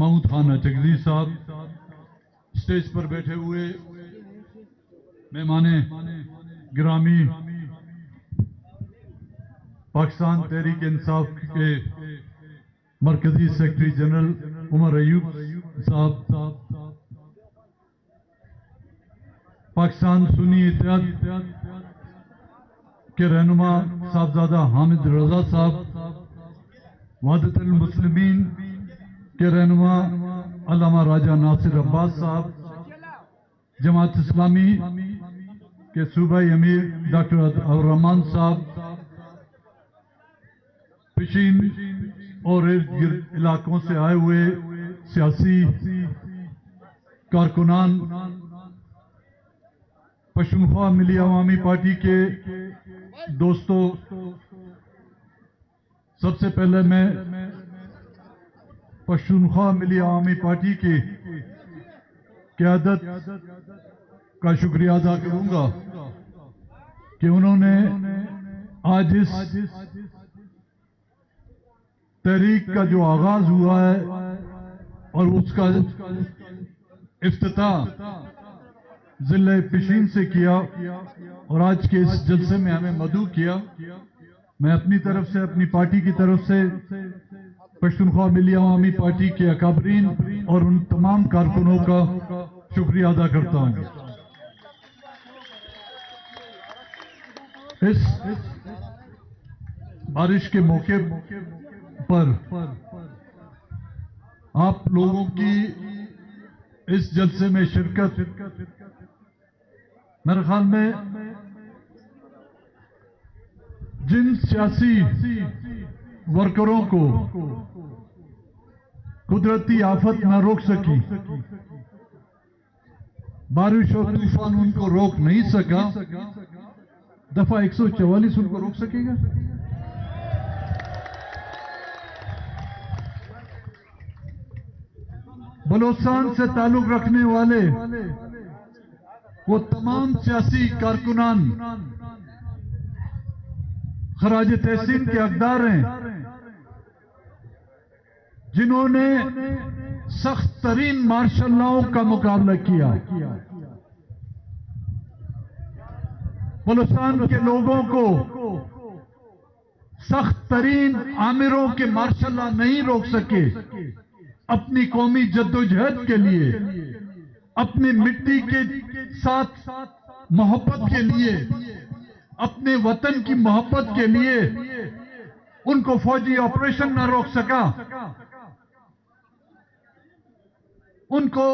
महमूद खान जगदीश साहब, स्टेज पर बैठे हुए मेहमाने गिरामी, पाकिस्तान तहरीक इंसाफ के मरकजी सेक्रेटरी जनरल उमर अयूब साहब, पाकिस्तान सुन्नी इत्तेहाद के रहनुमा साहबजादा हामिद रजा साहब, वहदतुल मुस्लिमीन के रहनुमा अल्लामा राजा नासिर अब्बास साहब, जमात इस्लामी के सूबाई अमीर डॉक्टर अब्दुर रहमान साहब, पिशीन और इर्द गिर्द इलाकों से आए हुए सियासी कारकुनान, पश्तूनख्वा मिली अवामी पार्टी के दोस्तों, सबसे पहले मैं पश्तूनख्वा मिली अवामी पार्टी की क़यादत का शुक्रिया अदा करूंगा कि उन्होंने आज इस तहरीक का जो आगाज हुआ है और उसका इफ्तिताह जिले पिशीन से किया और आज के इस जलसे में हमें मदऊ किया। मैं अपनी तरफ से, अपनी पार्टी की तरफ से पश्तूनख्वा मिली अवामी पार्टी के अकाबरीन और उन तमाम कारकुनों का शुक्रिया अदा करता हूं। इस बारिश के मौके पर आप लोगों की इस जलसे में शिरकत मेरे ख्याल में जिन सियासी वर्करों को कुदरती आफत न रोक सकी, बारिश और तूफान उनको रोक नहीं सका, दफा 144 उनको रोक सकेगा? बलोचिस्तान से ताल्लुक रखने वाले वो तमाम सियासी कारकुनान खराज तहसीन के हकदार हैं, जिन्होंने सख्त तरीन मार्शल लॉ का मुकाबला किया। बलूचिस्तान के लोगों को सख्त तरीन आमिरों के मार्शल लॉ नहीं रोक सके। अपनी कौमी जद्दोजहद के लिए, अपनी मिट्टी के साथ मोहब्बत के लिए, अपने वतन की मोहब्बत के लिए उनको फौजी ऑपरेशन न रोक सका, उनको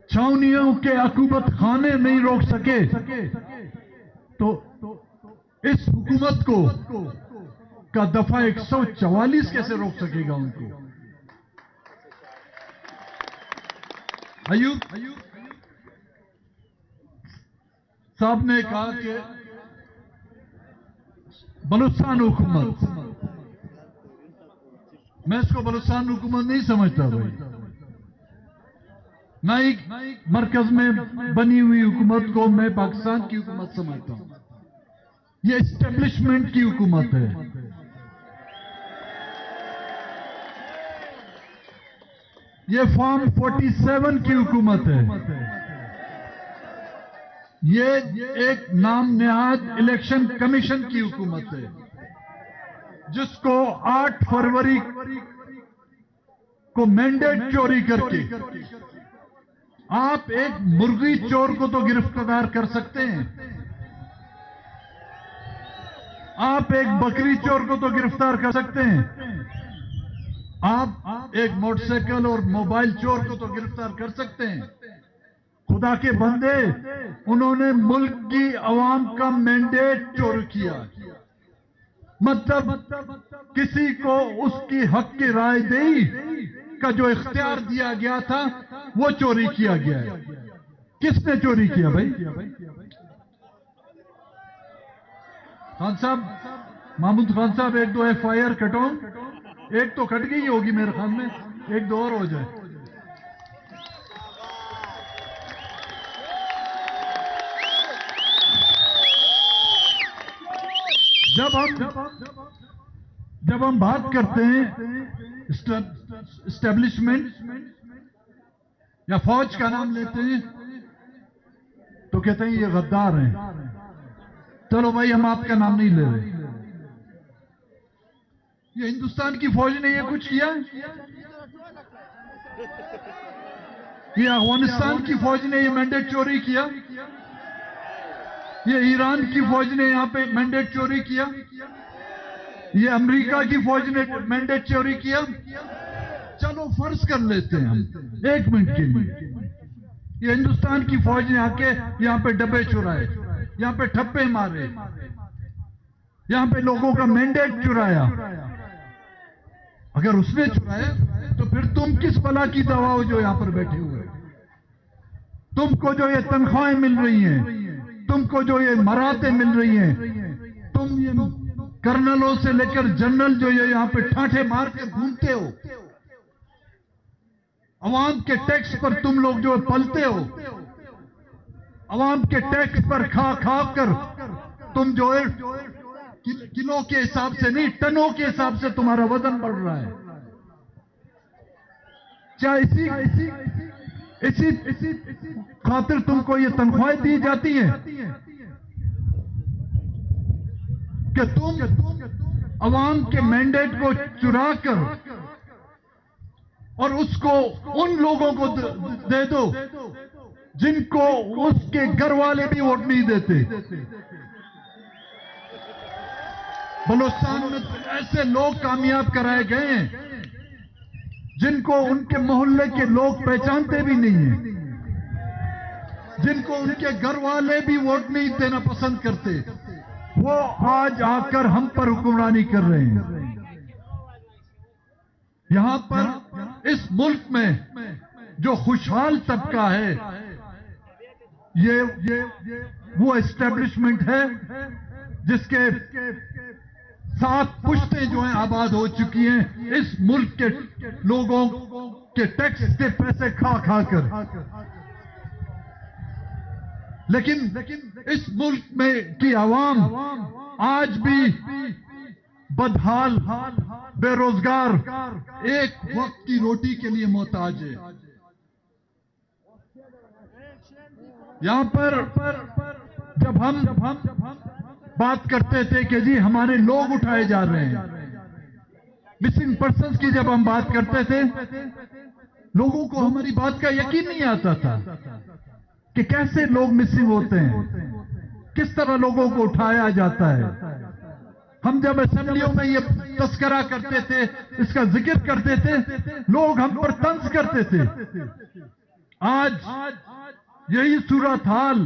छावनियों के अकूबत खाने नहीं रोक सके, तो इस हुकूमत को का दफा 144 कैसे रोक सकेगा उनको? अयूब साहब ने कहा कि बलूचिस्तान हुकूमत, मैं इसको बलूचिस्तान हुकूमत नहीं समझता भाई, ना ही मरकज में बनी हुई हुकूमत को मैं पाकिस्तान की हुकूमत समझता हूं। ये एस्टेब्लिशमेंट की हुकूमत है। ये फॉर्म 47 की हुकूमत है। ये एक नाम नेहाद इलेक्शन कमीशन की हुकूमत है, जिसको 8 फरवरी को मैंडेट चोरी करके आप एक मुर्गी चोर को तो गिरफ्तार कर सकते हैं, आप एक बकरी चोर को तो गिरफ्तार कर सकते हैं, आप एक मोटरसाइकिल और मोबाइल चोर को तो गिरफ्तार कर सकते हैं। खुदा के बंदे, उन्होंने मुल्क की अवाम का मैंडेट चोरी किया। मतलब किसी को उसकी हक की राय दही का जो इख्तियार दिया गया था वो चोरी किया गया है। किसने चोरी किया भाई? खान साहब, महमूद खान साहब, 1-2 FIR कटो। एक तो कट गई होगी मेरे ख्याल में, 1-2 और हो जाए। जब हम बात करते हैं एस्टेब्लिशमेंट या फौज का नाम लेते हैं तो कहते हैं ये गद्दार हैं। चलो भाई, हम आपका नाम नहीं ले रहे। ये हिंदुस्तान की फौज ने ये कुछ किया? ये अफगानिस्तान की फौज ने ये मैंडेट चोरी किया? ये ईरान की फौज ने यहां पे मैंडेट चोरी किया? ये अमेरिका की फौज ने मैंडेट चोरी किया? चलो फर्ज कर लेते हैं हम 1 मिनट के लिए, ये हिंदुस्तान की फौज ने आके यहां पे डब्बे चुराए, यहां पे ठप्पे मारे, यहां पे लोगों का मैंडेट चुराया। अगर उसने चुराया तो फिर तुम किस भला की दवा हो जो यहां पर बैठे हुए? तुमको जो ये तनख्वाहें मिल रही हैं, तुमको जो ये मराते मिल रही हैं, तुम ये कर्नलों से लेकर जनरल जो ये यहां पे ठाठे मार के घूमते हो, अवाम के टैक्स पर तुम लोग जो पलते हो, अवाम के टैक्स पर खा खा कर तुम जो है किलो के हिसाब से नहीं, टनों के हिसाब से तुम्हारा वजन बढ़ रहा है। क्या इसी खातिर तुमको ये तनख्वाहें दी जाती हैं कि तुम अवाम के मैंडेट को चुरा कर और उसको उन लोगों को दे दो जिनको उसके घर वाले भी वोट नहीं देते। बलूचिस्तान में ऐसे लोग कामयाब कराए गए हैं जिनको उनके मोहल्ले के लोग पहचानते भी नहीं हैं, जिनको उनके घर वाले भी वोट नहीं देना पसंद करते, वो आज आकर हम पर हुक्मरानी कर रहे हैं। यहां पर इस मुल्क में जो खुशहाल तबका है, ये वो एस्टेब्लिशमेंट है जिसके 7 पुश्तें जो हैं आबाद हो चुकी हैं इस मुल्क के लोगों के टैक्स के पैसे खा खा कर। लेकिन इस मुल्क में की आवाम आज भी बदहाल, बेरोजगार, एक वक्त की रोटी के लिए मोहताज है। यहां पर जब हम बात करते थे कि जी हमारे लोग उठाए जा रहे हैं, मिसिंग पर्सन्स की जब हम बात करते थे, लोगों को हमारी बात का यकीन नहीं आता था कि कैसे लोग मिसिंग होते हैं, किस तरह लोगों को उठाया जाता है। हम जब असेंबलियों में ये तस्करा करते थे, इसका जिक्र करते थे, लोग हम पर तंज करते थे। आज यही सूरत हाल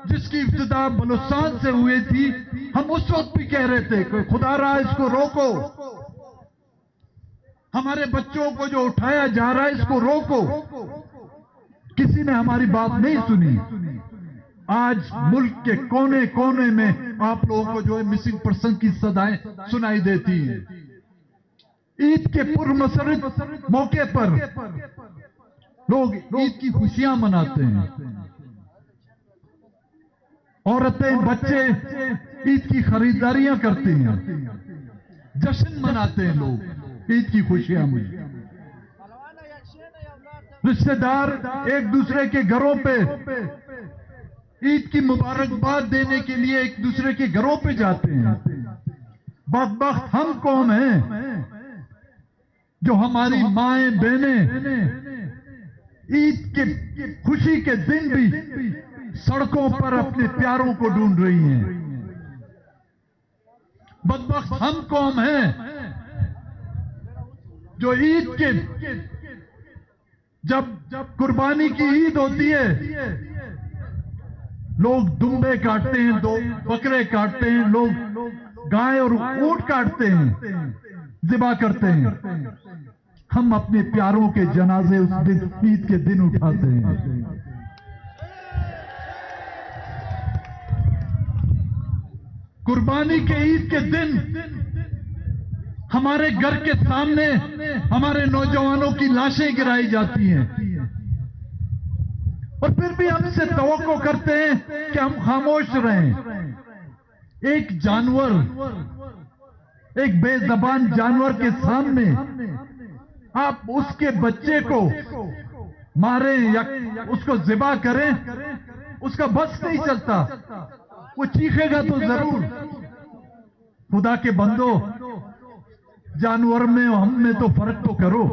जिसकी इब्तिदा बलूचिस्तान से हुई थी, हम उस वक्त भी कह रहे थे कि खुदा रहा इसको रोको, हमारे बच्चों को जो उठाया जा रहा है इसको रोको। किसी ने हमारी बात नहीं सुनी। आज मुल्क के कोने कोने में आप लोगों को जो है मिसिंग पर्सन की सदाएं सुनाई देती हैं। ईद के पुरमसरत मौके पर लोग ईद की खुशियां मनाते हैं, औरतें बच्चे ईद की खरीदारियां करते हैं, जश्न मनाते हैं लोग ईद की खुशियां में। रिश्तेदार एक दूसरे के घरों पे ईद की मुबारकबाद देने के लिए एक दूसरे के घरों पे जाते हैं। बदबख्त हम कौन हैं जो हमारी माएं बहनें ईद के खुशी के दिन भी सड़कों पर अपने प्यारों को ढूंढ रही हैं। बदबख्त हम कौम हैं जो ईद के जब कुर्बानी की ईद होती है, लोग दुम्बे काटते हैं, दो बकरे काटते हैं, लोग गाय और ऊंट काटते हैं, ज़िबा करते हैं। हम अपने प्यारों के जनाजे उस दिन ईद के दिन उठाते हैं। कुर्बानी के ईद के दिन हमारे घर के सामने हमारे नौजवानों की लाशें गिराई जाती हैं, और फिर भी हमसे तवक्को करते हैं कि हम खामोश रहें। एक जानवर, एक बेजबान जानवर के सामने आप उसके बच्चे को मारें या उसको ज़िबा करें, उसका बस नहीं चलता, वो चीखेगा तो जरूर। खुदा के बंदो, जानवर में हम में तो फर्क तो करो।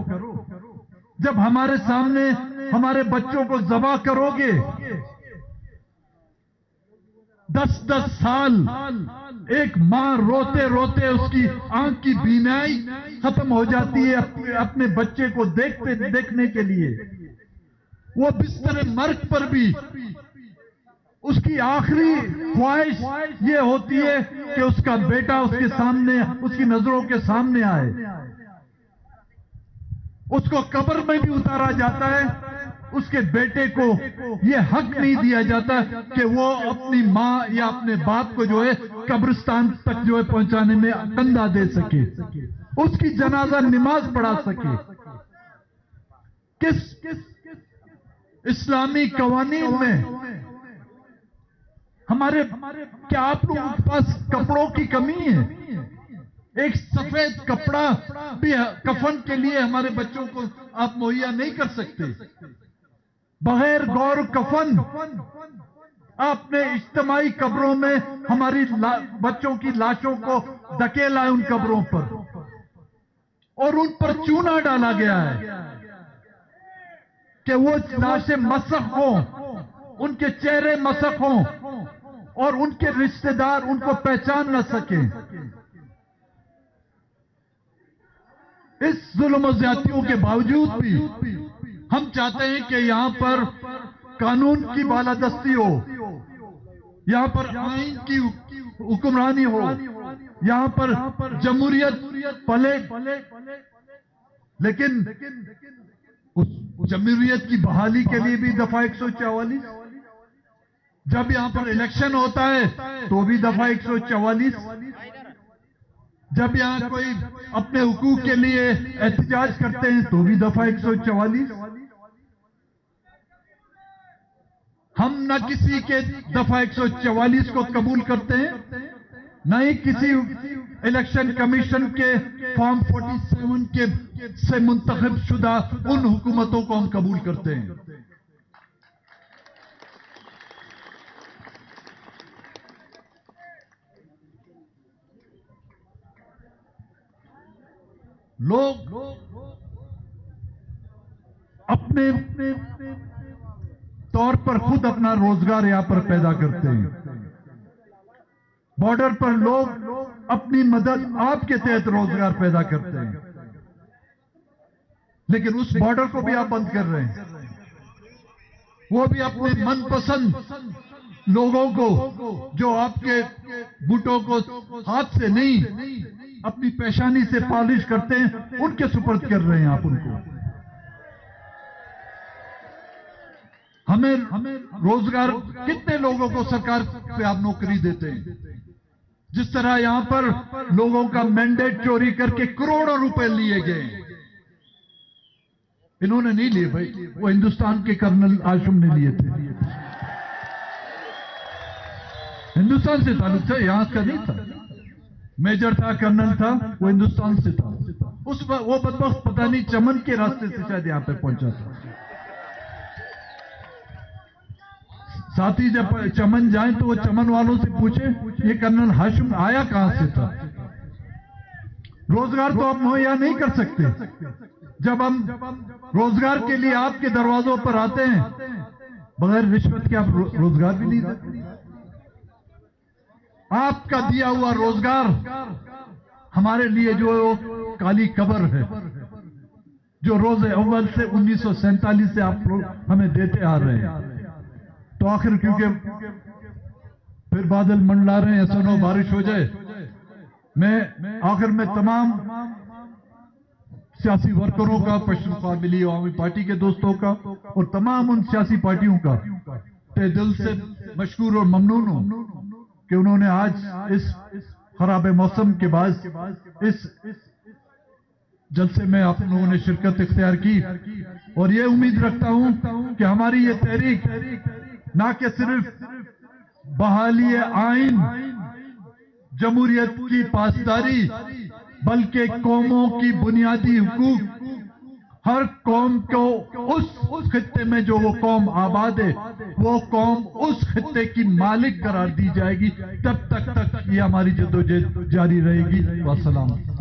जब हमारे सामने हमारे बच्चों को ज़बा करोगे, 10-10 साल एक मां रोते रोते उसकी आंख की बीनाई खत्म हो जाती है अपने बच्चे को देखने के लिए। वो बिस्तर मर्ग पर भी उसकी आखिरी ख्वाहिश ये होती है कि उसका बेटा उसके सामने, उसकी नजरों के सामने आए। उसको कब्र में भी उतारा जाता है, उसके बेटे को यह हक नहीं दिया जाता कि वो अपनी मां या अपने बाप को जो है कब्रिस्तान तक जो है पहुंचाने में कंधा दे सके, उसकी जनाजा नमाज पढ़ा सके। किस इस्लामी कवानीन में हमारे, क्या आप लोगों के पास कपड़ों की कमी है? एक सफेद कपड़ा भी कफन के लिए हमारे बच्चों को आप मुहैया नहीं कर सकते। बगैर गौर कफन आपने इज्तिमाई कब्रों में हमारी बच्चों की लाशों को धकेला है उन कब्रों पर, और उन पर चूना डाला गया है कि वो लाशें मसख हों, उनके चेहरे मसख हों और उनके रिश्तेदार उनको पहचान न सके। इस जुल्म और ज्यादतियों के बावजूद भी हम चाहते हैं कि यहां पर कानून की बालादस्ती हो, यहां पर आइन की हुक्मरानी हो, यहां पर जमहूरियत पले। लेकिन उस जमहूरियत की बहाली के लिए भी दफा 144, जब यहां पर इलेक्शन होता है तो भी दफा 144, जब यहां कोई अपने हुकूक के लिए एहतजाज करते हैं तो भी दफा 144। हम न किसी के दफा 144 को कबूल करते हैं, न ही किसी इलेक्शन कमीशन के फॉर्म 47 के से मुंतखब शुदा उन हुकूमतों को हम कबूल करते हैं। लोग अपने तौर पर खुद अपना रोजगार यहां पर पैदा करते हैं। बॉर्डर पर लोग अपनी मदद आपके तहत रोजगार पैदा करते हैं, लेकिन उस बॉर्डर को भी आप बंद कर रहे हैं। वो भी अपने मनपसंद लोगों को, जो आपके बूटों को हाथ से नहीं अपनी पेशानी से पॉलिश करते हैं, उनके सुपर्द कर रहे हैं आप उनको। हमें रोजगार, कितने लोगों को सरकार पे आप नौकरी देते हैं? जिस तरह यहां पर लोगों का मैंडेट चोरी करके करोड़ों रुपए लिए गए। इन्होंने नहीं लिए भाई, वो हिंदुस्तान के कर्नल आजम ने लिए थे। हिंदुस्तान से ताल्लुक था, यहां का नहीं था। मेजर था, कर्नल था, वो हिंदुस्तान से था। वो बदबख्त पता नहीं चमन के रास्ते से शायद यहां पे पहुंचा था। साथी जब चमन जाए तो वो चमन वालों से पूछे ये कर्नल हाशिम आया कहां से था। रोजगार तो आप मुहैया नहीं कर सकते। जब हम रोजगार के लिए आपके दरवाजों पर आते हैं, बगैर रिश्वत के आप रोजगार भी नहीं देते। आपका दिया हुआ रोजगार हमारे लिए जो काली कब्र है, जो रोजे अव्वल से 1947 से आप लोग हमें देते आ रहे हैं। तो आखिर क्योंकि फिर बादल मंडला रहे हैं, ऐसा बारिश हो जाए, मैं आखिर में तमाम सियासी वर्करों का, पश्चिम काबिली अवामी पार्टी के दोस्तों का और तमाम उन सियासी पार्टियों का तहे दिल से मशकूर और ममनून हूं कि उन्होंने आज इस खराब मौसम के बाद इस जलसे में आप लोगों ने शिरकत इख्तियार की। और ये उम्मीद रखता हूं कि हमारी ये तहरीक ना कि सिर्फ बहाली आइन, जमहूरियत की पासदारी बल्कि कौमों की बुनियादी हुकूक, हर कौम को उस खित्ते में जो वो कौम आबाद है, वो कौम उस खित्ते की मालिक करार दी जाएगी। तब तक ये हमारी जद्दोजहद जारी रहेगी। वस्सलाम।